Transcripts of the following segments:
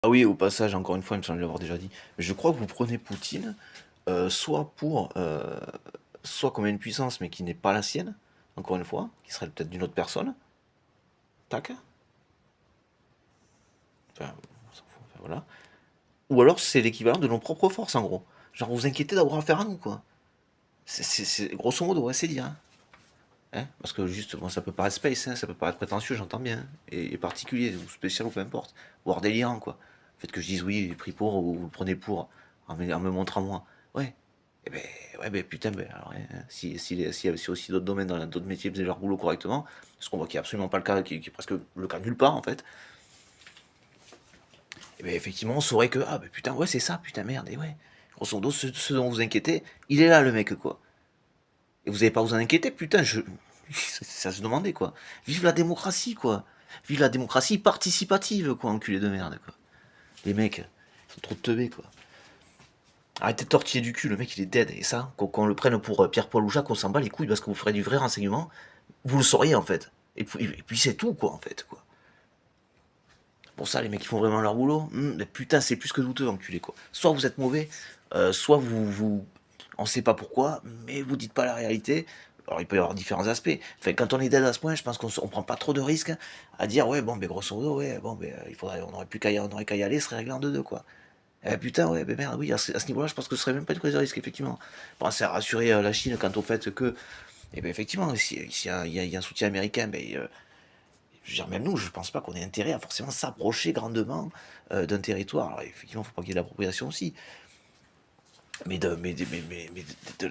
Ah oui, au passage, encore une fois, il me semble l'avoir déjà dit. Je crois que vous prenez Poutine, soit pour, soit comme une puissance, mais qui n'est pas la sienne, encore une fois, qui serait peut-être d'une autre personne. Tac. Enfin, on s'en fout, enfin, voilà. Ou alors c'est l'équivalent de nos propres forces, en gros. Genre, vous inquiétez d'avoir affaire à nous, quoi. Grosso modo, ouais, c'est dire. Hein. Parce que juste, bon, ça peut paraître space, hein, ça peut paraître prétentieux, j'entends bien. Et particulier, ou spécial, ou peu importe. Voire délirant, quoi. Le fait que je dise oui, pris pour, ou vous le prenez pour, en me montrant moi. Ouais. Eh ben, ouais, ben putain, ben, alors, hein, s'il y a aussi d'autres domaines, dans d'autres métiers, faisaient leur boulot correctement, ce qu'on voit qui est absolument pas le cas, qui est presque le cas nulle part, en fait, et ben effectivement, on saurait que, ah ben putain, ouais, c'est ça, putain, merde, et ouais. Grosso modo, ce dont vous inquiétez, il est là, le mec, quoi. Et vous n'avez pas à vous en inquiéter, putain, ça se demandait, quoi. Vive la démocratie, quoi. Vive la démocratie participative, quoi, enculé de merde, quoi. Les mecs, ils sont trop teubés, quoi. Arrêtez de tortiller du cul, le mec il est dead, et ça, qu'on le prenne pour Pierre-Paul ou Jacques, on s'en bat les couilles, parce que vous ferez du vrai renseignement, vous le sauriez, en fait. Et puis c'est tout, quoi, en fait, quoi. Pour ça, les mecs qui font vraiment leur boulot, mais putain, c'est plus que douteux, enculé, quoi. Soit vous êtes mauvais, soit on sait pas pourquoi, mais vous dites pas la réalité. Alors il peut y avoir différents aspects. Enfin, quand on est dead à ce point, je pense qu'on prend pas trop de risques à dire ouais bon ben grosso modo ouais bon ben on aurait plus on aurait qu'à y aller, ce serait réglé en deux quoi. Eh ben, putain ouais ben merde oui à ce niveau-là je pense que ce serait même pas une prise de risque effectivement. Pensez à rassurer la Chine quant au fait que eh ben effectivement il y a un soutien américain ben je veux dire, même nous, je pense pas qu'on ait intérêt à forcément s'approcher grandement d'un territoire. Alors, effectivement, il faut pas qu'il y ait de l'appropriation aussi. Mais de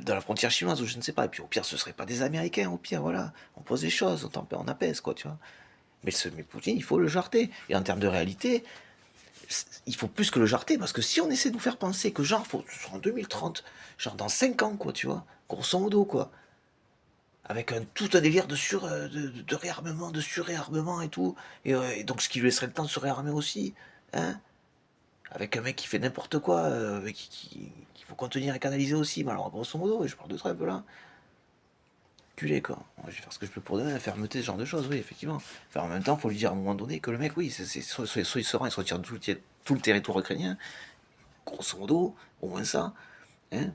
la frontière chinoise, ou je ne sais pas. Et puis au pire, ce serait pas des Américains, au pire, voilà. On pose des choses, on apaise, quoi, tu vois. Mais Poutine, il faut le jarter. Et en termes de réalité, il faut plus que le jarter, parce que si on essaie de nous faire penser que, genre, en 2030, genre dans 5 ans, quoi, tu vois, grosso modo, quoi, avec tout un délire de réarmement, de surréarmement et tout, et donc ce qui lui laisserait le temps de se réarmer aussi, hein, avec un mec qui fait n'importe quoi, qu'il faut contenir et canaliser aussi, mais alors grosso modo, je parle de Trump là, culé quoi. Je vais faire ce que je peux pour donner la fermeté, ce genre de choses, oui, effectivement. Enfin, en même temps, il faut lui dire à un moment donné que le mec, oui, soit il se rend, il se retire de tout le territoire ukrainien, grosso modo, au moins ça, hein,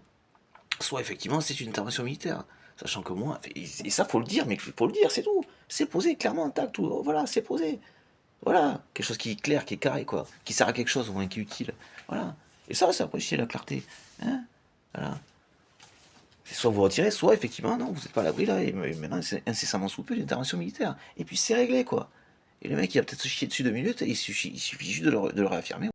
soit effectivement c'est une intervention militaire. Sachant que moi, et ça faut le dire, mais faut le dire, c'est tout. C'est posé clairement, tac, tout, voilà, c'est posé. Voilà, quelque chose qui est clair, qui est carré, quoi. Qui sert à quelque chose, au moins qui est utile. Voilà. Et ça apprécier la clarté. Hein, voilà. C'est soit vous retirez, soit effectivement, non, vous n'êtes pas à l'abri là, et maintenant c'est incessamment sous peu l'intervention militaire. Et puis c'est réglé, quoi. Et le mec, il va peut-être se chier dessus 2 minutes, et il suffit juste de le réaffirmer.